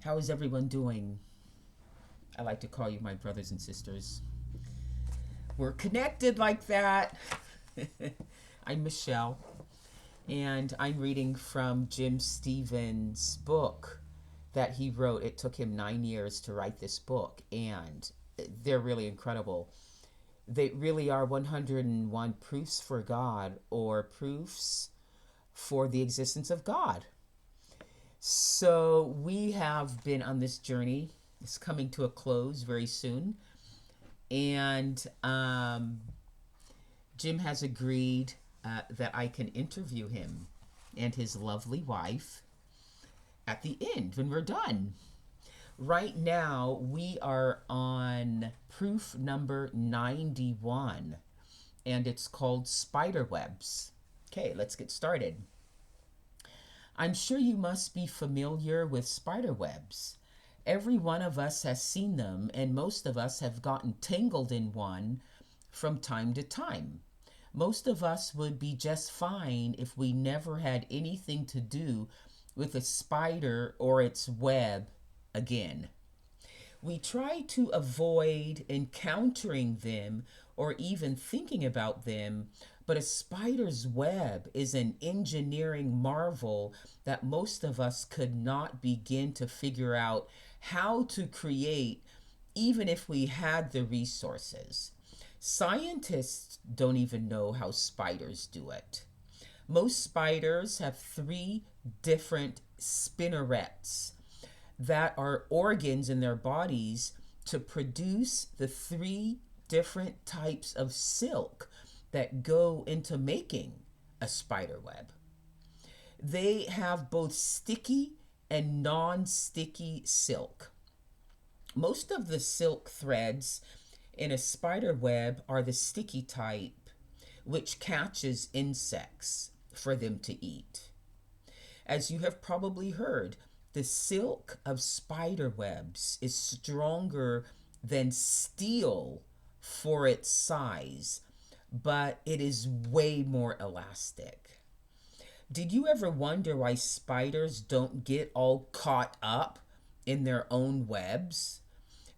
How is everyone doing? I like to call you my brothers and sisters. We're connected like that. I'm Michelle, and I'm reading from Jim Stevens' book that he wrote. It took him 9 years to write this book, and they're really incredible. They really are 101 proofs for God, or proofs for the existence of God. So we have been on this journey. It's coming to a close very soon. And Jim has agreed that I can interview him and his lovely wife at the end when we're done. Right now, we are on proof number 91, and it's called spider webs. Okay, let's get started. I'm sure you must be familiar with spider webs. Every one of us has seen them, and most of us have gotten tangled in one from time to time. Most of us would be just fine if we never had anything to do with a spider or its web again. We try to avoid encountering them or even thinking about them, but a spider's web is an engineering marvel that most of us could not begin to figure out how to create, even if we had the resources. Scientists don't even know how spiders do it. Most spiders have 3 different spinnerets that are organs in their bodies to produce the 3 different types of silk that go into making a spider web. They have both sticky and non-sticky silk. Most of the silk threads in a spider web are the sticky type, which catches insects for them to eat. As you have probably heard, the silk of spider webs is stronger than steel for its size, but it is way more elastic. Did you ever wonder why spiders don't get all caught up in their own webs?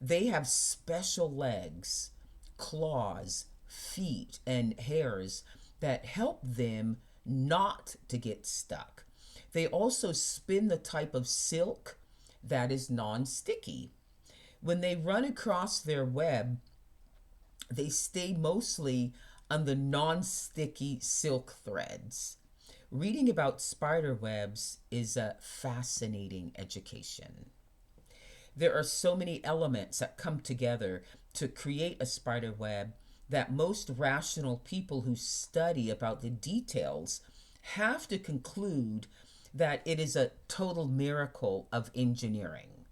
They have special legs, claws, feet, and hairs that help them not to get stuck. They also spin the type of silk that is non-sticky. When they run across their web, they stay mostly on the non-sticky silk threads. Reading about spider webs is a fascinating education. There are so many elements that come together to create a spider web that most rational people who study about the details have to conclude that it is a total miracle of engineering.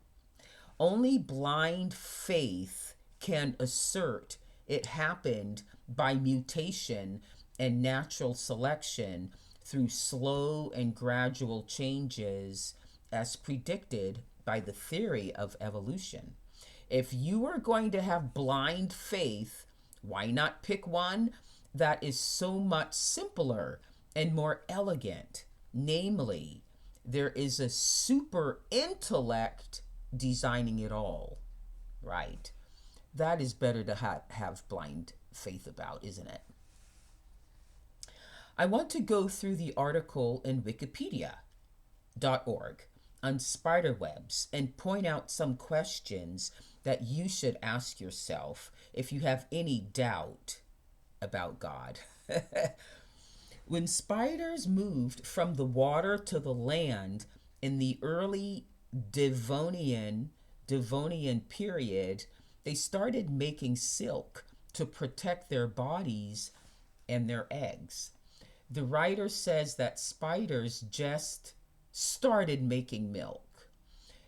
Only blind faith can assert it happened by mutation and natural selection through slow and gradual changes as predicted by the theory of evolution. If you are going to have blind faith, why not pick one that is so much simpler and more elegant? Namely, there is a super intellect designing it all, right? That is better to have blind faith about, isn't it? I want to go through the article in wikipedia.org on spider webs and point out some questions that you should ask yourself if you have any doubt about God. When spiders moved from the water to the land in the early Devonian period, they started making silk to protect their bodies and their eggs. The writer says that spiders just started making milk.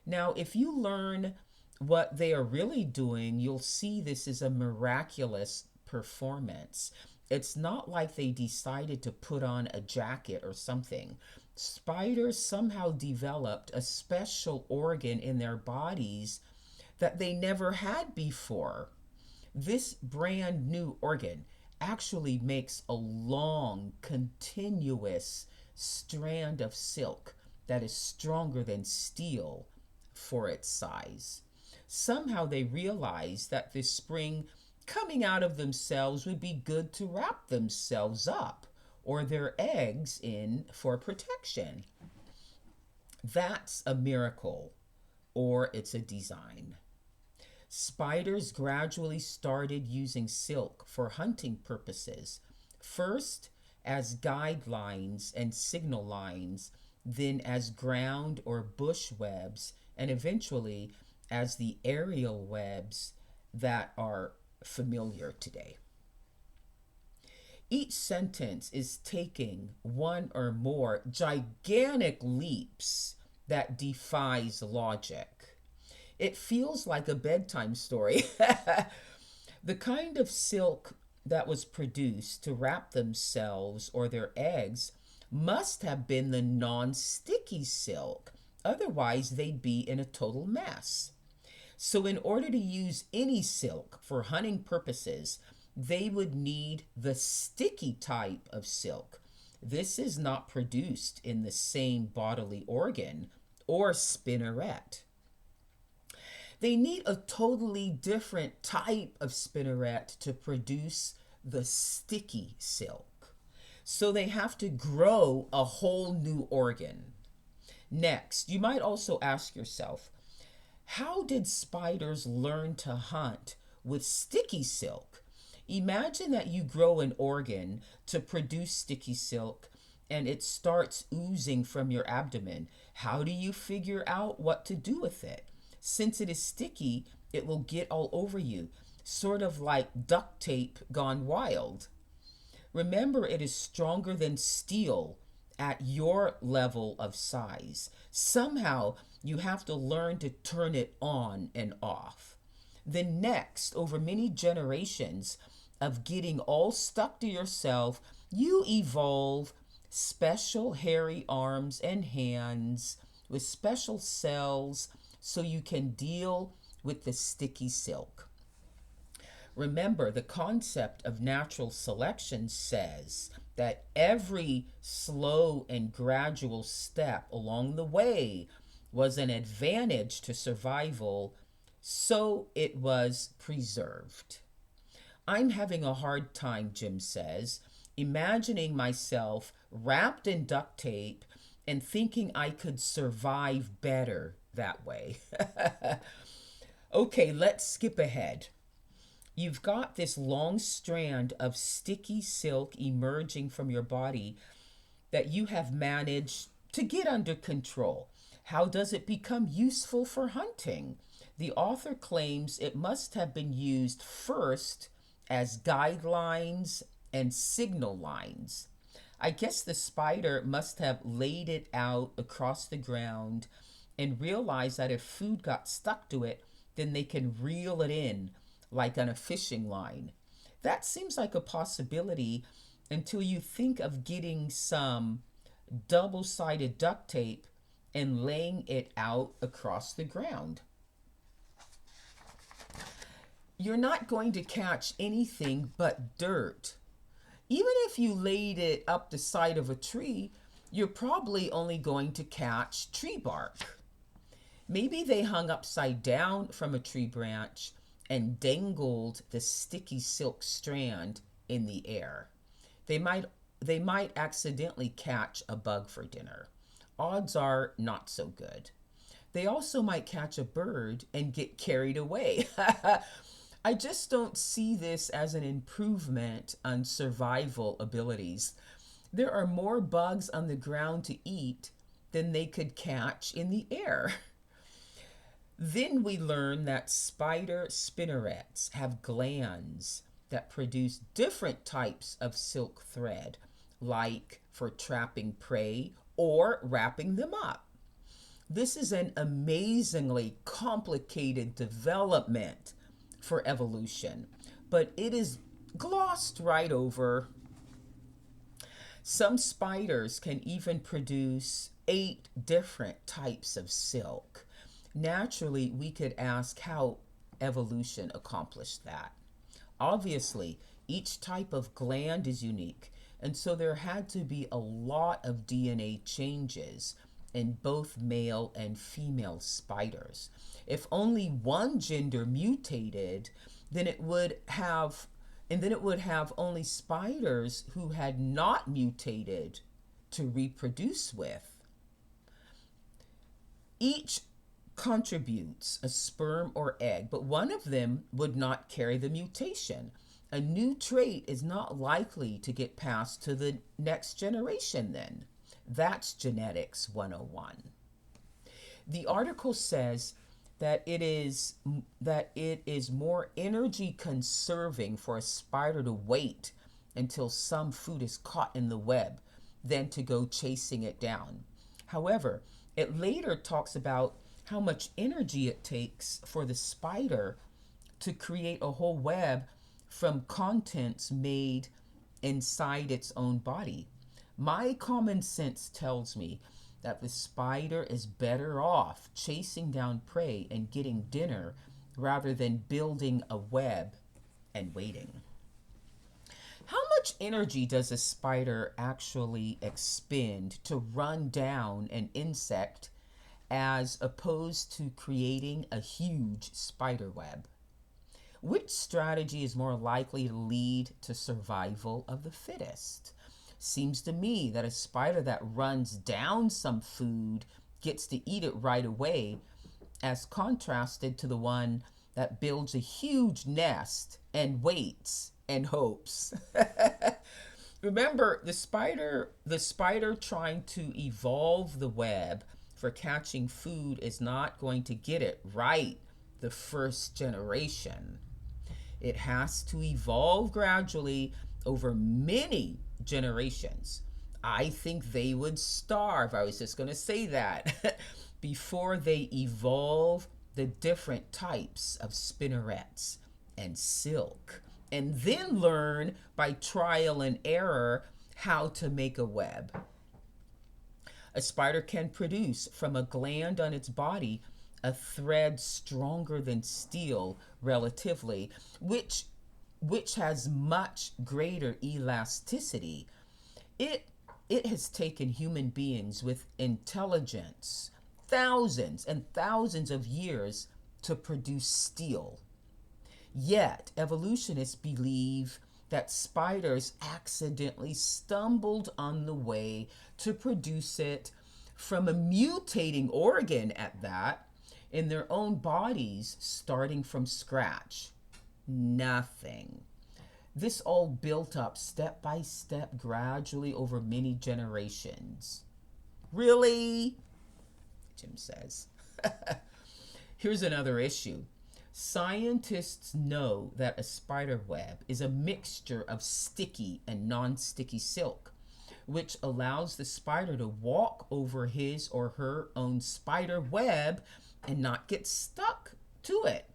Now, if you learn what they are really doing, you'll see this is a miraculous performance. It's not like they decided to put on a jacket or something. Spiders somehow developed a special organ in their bodies that they never had before. This brand new organ actually makes a long, continuous strand of silk that is stronger than steel for its size. Somehow they realized that this spring coming out of themselves would be good to wrap themselves up or their eggs in for protection. That's a miracle, or it's a design. Spiders gradually started using silk for hunting purposes, first as guidelines and signal lines, then as ground or bush webs, and eventually as the aerial webs that are familiar today. Each sentence is taking one or more gigantic leaps that defies logic. It feels like a bedtime story. The kind of silk that was produced to wrap themselves or their eggs must have been the non-sticky silk. Otherwise, they'd be in a total mess. So in order to use any silk for hunting purposes, they would need the sticky type of silk. This is not produced in the same bodily organ or spinneret. They need a totally different type of spinneret to produce the sticky silk. So they have to grow a whole new organ. Next, you might also ask yourself, how did spiders learn to hunt with sticky silk? Imagine that you grow an organ to produce sticky silk and it starts oozing from your abdomen. How do you figure out what to do with it? Since it is sticky, it will get all over you, sort of like duct tape gone wild. Remember, it is stronger than steel at your level of size. Somehow, you have to learn to turn it on and off. Then next, over many generations of getting all stuck to yourself, you evolve special hairy arms and hands with special cells so you can deal with the sticky silk. Remember, the concept of natural selection says that every slow and gradual step along the way was an advantage to survival, so it was preserved. I'm having a hard time, Jim says, imagining myself wrapped in duct tape and thinking I could survive better that way. Okay, let's skip ahead. You've got this long strand of sticky silk emerging from your body that you have managed to get under control. How does it become useful for hunting? The author claims it must have been used first as guidelines and signal lines. I guess the spider must have laid it out across the ground and realized that if food got stuck to it, then they can reel it in like on a fishing line. That seems like a possibility until you think of getting some double-sided duct tape and laying it out across the ground. You're not going to catch anything but dirt. Even if you laid it up the side of a tree, you're probably only going to catch tree bark. Maybe they hung upside down from a tree branch and dangled the sticky silk strand in the air. They might accidentally catch a bug for dinner. Odds are not so good. They also might catch a bird and get carried away. I just don't see this as an improvement on survival abilities. There are more bugs on the ground to eat than they could catch in the air. Then we learn that spider spinnerets have glands that produce different types of silk thread, like for trapping prey or wrapping them up. This is an amazingly complicated development for evolution, but it is glossed right over. Some spiders can even produce 8 different types of silk. Naturally, we could ask how evolution accomplished that. Obviously, each type of gland is unique, and so there had to be a lot of DNA changes in both male and female spiders. If only one gender mutated, then it would have only spiders who had not mutated to reproduce with. Each contributes a sperm or egg, but one of them would not carry the mutation. A new trait is not likely to get passed to the next generation then. That's Genetics 101. The article says that it is more energy conserving for a spider to wait until some food is caught in the web than to go chasing it down. However, it later talks about how much energy it takes for the spider to create a whole web from contents made inside its own body. My common sense tells me that the spider is better off chasing down prey and getting dinner rather than building a web and waiting. How much energy does a spider actually expend to run down an insect as opposed to creating a huge spider web? Which strategy is more likely to lead to survival of the fittest? Seems to me that a spider that runs down some food gets to eat it right away, as contrasted to the one that builds a huge nest and waits and hopes. Remember, the spider trying to evolve the web for catching food is not going to get it right the first generation. It has to evolve gradually over many generations. I think they would starve, I was just going to say that, before they evolve the different types of spinnerets and silk, and then learn by trial and error how to make a web. A spider can produce from a gland on its body a thread stronger than steel relatively, which has much greater elasticity. It has taken human beings with intelligence thousands and thousands of years to produce steel. Yet, evolutionists believe that spiders accidentally stumbled on the way to produce it from a mutating organ at that, in their own bodies, starting from scratch. Nothing. This all built up step by step, gradually over many generations. Really? Jim says. Here's another issue. Scientists know that a spider web is a mixture of sticky and non-sticky silk, which allows the spider to walk over his or her own spider web and not get stuck to it.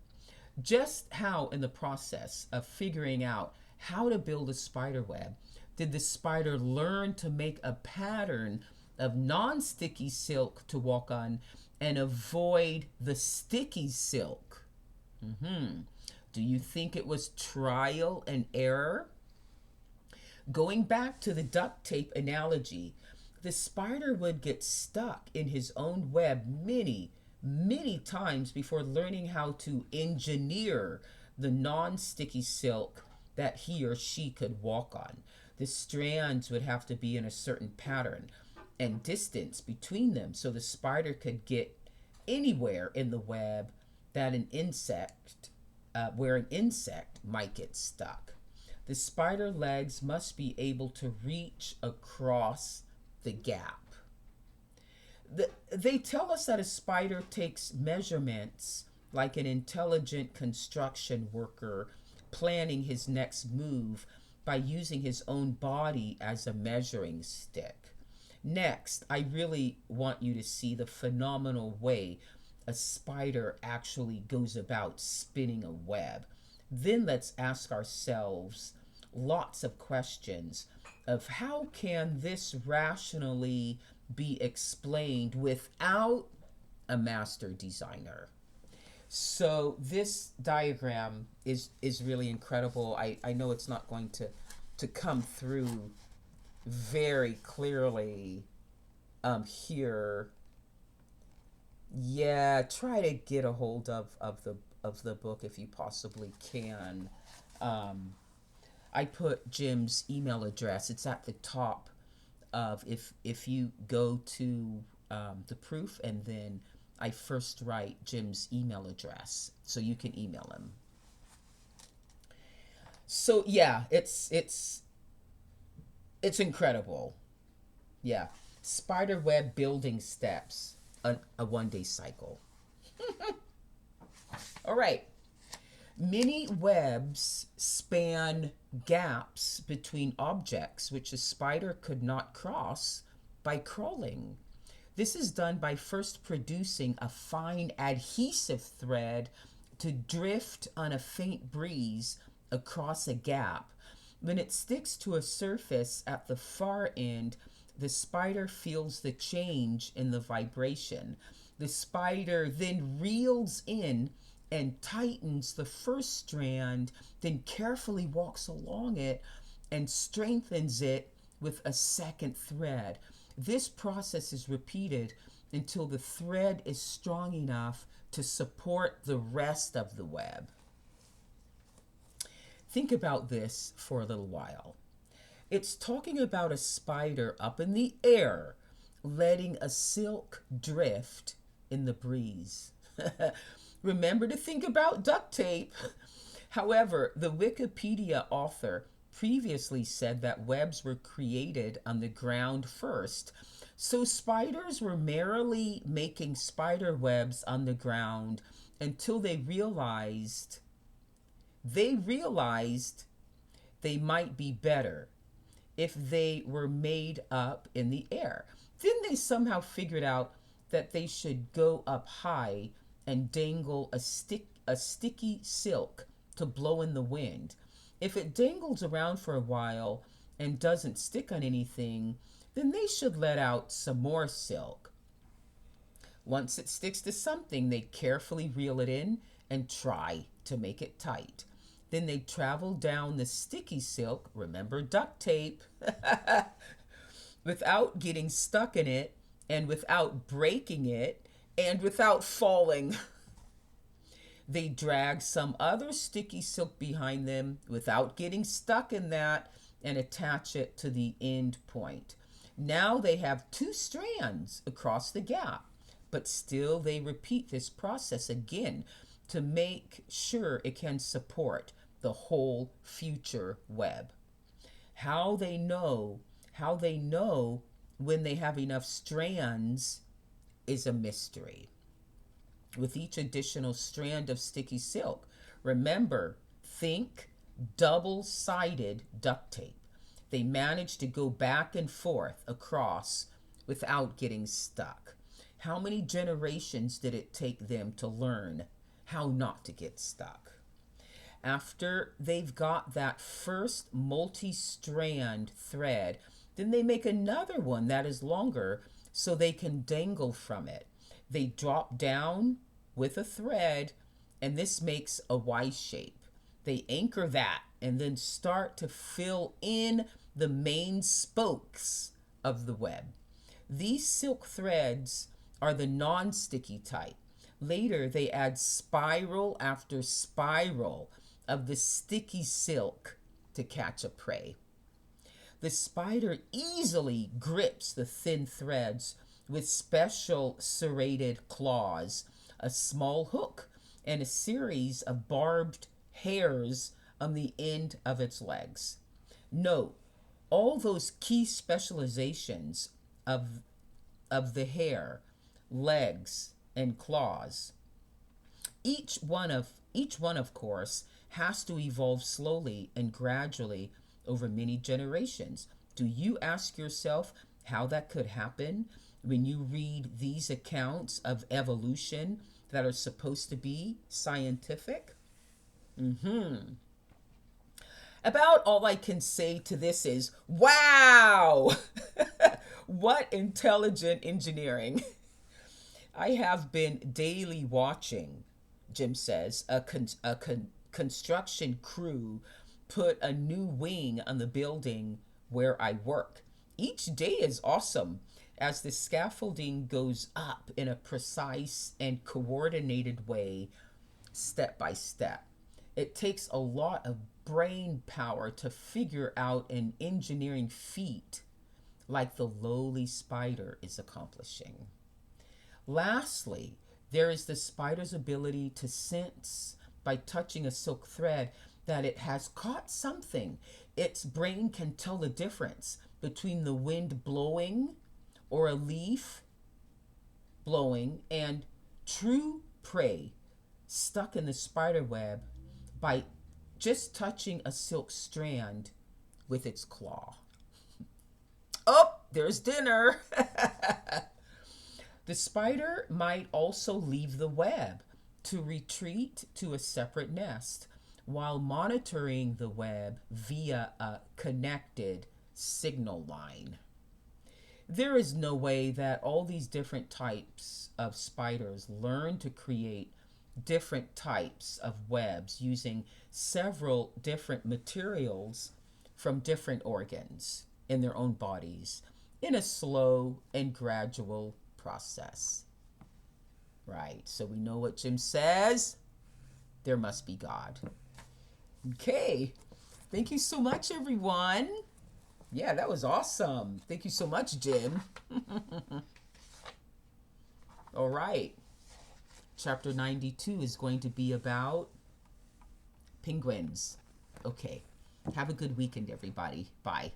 Just how, in the process of figuring out how to build a spider web, did the spider learn to make a pattern of non-sticky silk to walk on and avoid the sticky silk? Do you think it was trial and error? Going back to the duct tape analogy, the spider would get stuck in his own web many times before learning how to engineer the non-sticky silk that he or she could walk on. The strands would have to be in a certain pattern and distance between them so the spider could get anywhere in the web that where an insect might get stuck. The spider legs must be able to reach across the gap. They tell us that a spider takes measurements like an intelligent construction worker planning his next move by using his own body as a measuring stick. Next, I really want you to see the phenomenal way a spider actually goes about spinning a web. Then let's ask ourselves lots of questions of how can this rationally be explained without a master designer. So this diagram is really incredible. I know it's not going to come through very clearly here Yeah, try to get a hold of the book if you possibly can. Um, I put Jim's email address. It's at the top of if you go to the proof, and then I first write Jim's email address so you can email him. So yeah, it's incredible. Yeah, spider web building steps, a 1 day cycle. All right. Many webs span gaps between objects which a spider could not cross by crawling. This is done by first producing a fine adhesive thread to drift on a faint breeze across a gap. When it sticks to a surface at the far end, the spider feels the change in the vibration. The spider then reels in and tightens the first strand, then carefully walks along it and strengthens it with a second thread. This process is repeated until the thread is strong enough to support the rest of the web. Think about this for a little while. It's talking about a spider up in the air, letting a silk drift in the breeze. Remember to think about duct tape. However, the Wikipedia author previously said that webs were created on the ground first. So spiders were merely making spider webs on the ground until they realized they might be better if they were made up in the air. Then they somehow figured out that they should go up high and dangle a sticky silk to blow in the wind. If it dangles around for a while and doesn't stick on anything, then they should let out some more silk. Once it sticks to something, they carefully reel it in and try to make it tight. Then they travel down the sticky silk, remember duct tape, without getting stuck in it and without breaking it and without falling. They drag some other sticky silk behind them without getting stuck in that and attach it to the end point. Now they have 2 strands across the gap, but still they repeat this process again to make sure it can support the whole future web. How they know when they have enough strands is a mystery. With each additional strand of sticky silk, remember, think double-sided duct tape. They manage to go back and forth across without getting stuck. How many generations did it take them to learn how not to get stuck? After they've got that first multi-strand thread, then they make another one that is longer so they can dangle from it. They drop down with a thread, and this makes a Y shape. They anchor that and then start to fill in the main spokes of the web. These silk threads are the non-sticky type. Later, they add spiral after spiral of the sticky silk to catch a prey. The spider easily grips the thin threads with special serrated claws, a small hook, and a series of barbed hairs on the end of its legs. Note, all those key specializations of the hair, legs, and claws. Each one, of course, has to evolve slowly and gradually over many generations. Do you ask yourself how that could happen when you read these accounts of evolution that are supposed to be scientific? About all I can say to this is, wow! What intelligent engineering. I have been daily watching, Jim says, a construction crew put a new wing on the building where I work. Each day is awesome. as the scaffolding goes up in a precise and coordinated way, step by step. It takes a lot of brain power to figure out an engineering feat like the lowly spider is accomplishing. Lastly, there is the spider's ability to sense by touching a silk thread that it has caught something. Its brain can tell the difference between the wind blowing or a leaf blowing and true prey stuck in the spider web by just touching a silk strand with its claw. Oh, there's dinner. The spider might also leave the web to retreat to a separate nest while monitoring the web via a connected signal line. There is no way that all these different types of spiders learn to create different types of webs using several different materials from different organs in their own bodies in a slow and gradual process. Right, so we know what Jim says. There must be God. Okay, thank you so much, everyone. Yeah, that was awesome. Thank you so much, Jim. All right. Chapter 92 is going to be about penguins. Okay. Have a good weekend, everybody. Bye.